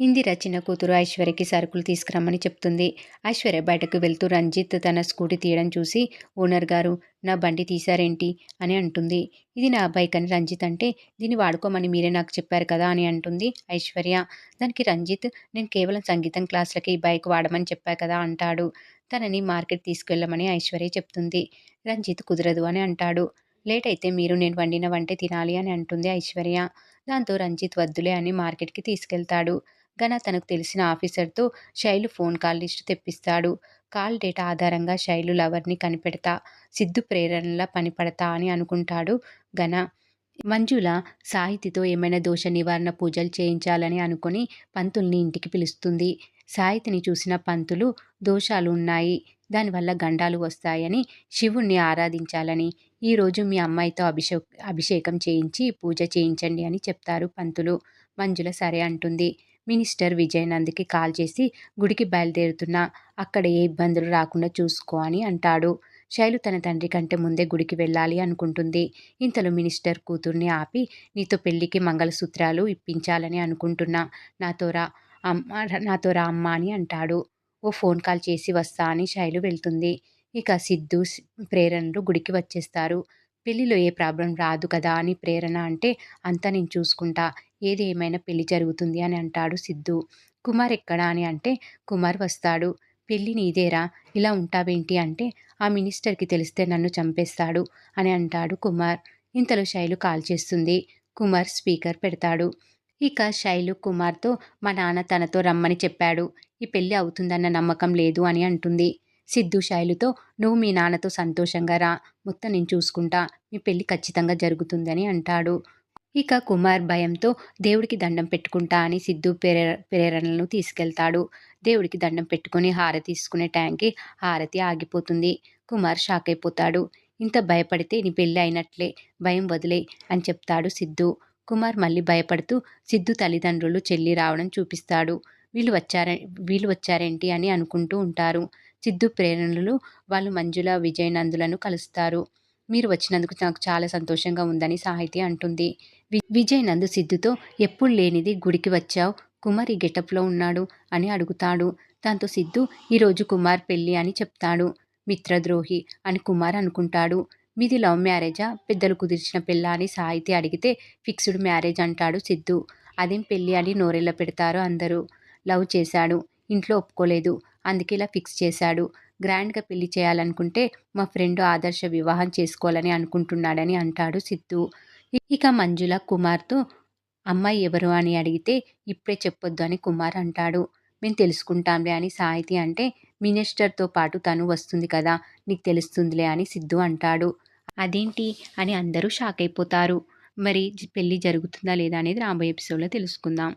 ఇందిర చిన్న కూతురు ఐశ్వర్యకి సరుకులు తీసుకురమ్మని చెప్తుంది. ఐశ్వర్య బయటకు వెళ్తూ రంజిత్ తన స్కూటీ తీయడం చూసి, ఓనర్ గారు, నా బండి తీశారేంటి అని అంటుంది. ఇది నా బైక్ అని రంజిత్ అంటే, దీన్ని వాడుకోమని మీరే నాకు చెప్పారు కదా అని అంటుంది ఐశ్వర్య. దానికి రంజిత్, నేను కేవలం సంగీతం క్లాసులకి ఈ బైక్ వాడమని చెప్పా కదా అంటాడు. తనని మార్కెట్ తీసుకెళ్ళమని ఐశ్వర్య చెప్తుంది. రంజిత్ కుదరదు అని అంటాడు. లేట్ అయితే మీరు నేను వండిన వంటే తినాలి అని అంటుంది ఐశ్వర్య. దాంతో రంజిత్ వద్దులే అని మార్కెట్కి తీసుకెళ్తాడు. ఘన తనకు తెలిసిన ఆఫీసర్తో శైలు ఫోన్ కాల్ లిస్టు తెప్పిస్తాడు. కాల్ డేటా ఆధారంగా శైలు లవర్ని కనిపెడతా, సిద్ధు ప్రేరణలా పనిపడతా అని అనుకుంటాడు ఘన. మంజుల సాహితితో ఏమైనా దోష నివారణ పూజలు చేయించాలని అనుకుని పంతుల్ని ఇంటికి పిలుస్తుంది. సాహితిని చూసిన పంతులు, దోషాలు ఉన్నాయి, దానివల్ల గండాలు వస్తాయని, శివుణ్ణి ఆరాధించాలని, ఈరోజు మీ అమ్మాయితో అభిషేకం చేయించి పూజ చేయించండి అని చెప్తారు పంతులు. మంజుల సరే అంటుంది. మినిస్టర్ విజయనంద్కి కాల్ చేసి గుడికి బయలుదేరుతున్నా, అక్కడ ఏ ఇబ్బందులు రాకుండా చూసుకో అని అంటాడు. శైలు తన తండ్రి కంటే ముందే గుడికి వెళ్ళాలి అనుకుంటుంది. ఇంతలో మినిస్టర్ కూతుర్ని ఆపి, నీతో పెళ్లికి మంగళసూత్రాలు ఇప్పించాలని అనుకుంటున్నా, నాతో రా అమ్మా అని అంటాడు. ఓ ఫోన్ కాల్ చేసి వస్తా అని శైలు వెళ్తుంది. ఇక సిద్ధు ప్రేరణలు గుడికి వచ్చేస్తారు. పెళ్లిలో ఏ ప్రాబ్లం రాదు కదా అని ప్రేరణ అంటే, అంతా నేను చూసుకుంటా, ఏది ఏమైనా పెళ్లి జరుగుతుంది అని అంటాడు సిద్ధు. కుమార్ ఎక్కడా అని అంటే, కుమార్ వస్తాడు. పెళ్లి నీదేరా, ఇలా ఉంటావేంటి అంటే, ఆ మినిస్టర్కి తెలిస్తే నన్ను చంపేస్తాడు అని అంటాడు కుమార్. ఇంతలో శైలు కాల్ చేస్తుంది. కుమార్ స్పీకర్ పెడతాడు. ఇక శైలు కుమార్తో, మా నాన్న తనతో రమ్మని చెప్పాడు, ఈ పెళ్లి అవుతుందన్న నమ్మకం లేదు అని అంటుంది. సిద్ధు శైలుతో, నువ్వు మీ నాన్నతో సంతోషంగా రా, మొత్తం నేను చూసుకుంటా, మీ పెళ్లి ఖచ్చితంగా జరుగుతుందని అంటాడు. ఇక కుమార్ భయంతో దేవుడికి దండం పెట్టుకుంటా అని సిద్ధు ప్రేరణలను తీసుకెళ్తాడు. దేవుడికి దండం పెట్టుకుని హారతి తీసుకునే టైంకి హారతి ఆగిపోతుంది. కుమార్ షాక్ అయిపోతాడు. ఇంత భయపడితే నీ పెళ్ళి అయినట్లే, భయం వదిలే అని చెప్తాడు సిద్ధు. కుమార్ మళ్ళీ భయపడుతూ సిద్ధు తల్లిదండ్రులు చెల్లి రావడం చూపిస్తాడు. వీళ్ళు వచ్చారేంటి అని అనుకుంటూ ఉంటారు. సిద్ధు ప్రేరణలు వాళ్ళు మంజుల విజయనందులను కలుస్తారు. మీరు వచ్చినందుకు నాకు చాలా సంతోషంగా ఉందని సాహితి అంటుంది. విజయనంద్ సిద్ధుతో, ఎప్పుడు లేనిది గుడికి వచ్చావు, కుమార్ ఈ గెటప్లో ఉన్నాడు అని అడుగుతాడు. దాంతో సిద్ధు, ఈరోజు కుమార్ పెళ్ళి అని చెప్తాడు. మిత్రద్రోహి అని కుమార్ అనుకుంటాడు. మీది లవ్ మ్యారేజా, పెద్దలు కుదిర్చిన పెళ్ళా అని సాహితి అడిగితే, ఫిక్స్డ్ మ్యారేజ్ అంటాడు సిద్ధు. అదేం పెళ్ళి అని నోరెళ్ళ పెడతారు అందరూ. లవ్ చేశాడు, ఇంట్లో ఒప్పుకోలేదు, అందుకే ఇలా ఫిక్స్ చేశాడు. గ్రాండ్గా పెళ్లి చేయాలనుకుంటే మా ఫ్రెండ్ ఆదర్శ వివాహం చేసుకోవాలని అనుకుంటున్నాడని అంటాడు సిద్ధు. ఇక మంజుల కుమార్తో, అమ్మాయి ఎవరు అని అడిగితే ఇప్పుడే చెప్పొద్దు అని కుమార్ అంటాడు. మేము తెలుసుకుంటాంలే అని సాహితి అంటే, మినిస్టర్తో పాటు తను వస్తుంది కదా, నీకు తెలుస్తుందిలే అని సిద్ధు అంటాడు. అదేంటి అని అందరూ షాక్ అయిపోతారు. మరి పెళ్ళి జరుగుతుందా లేదా అనేది రాబోయే ఎపిసోడ్లో తెలుసుకుందాం.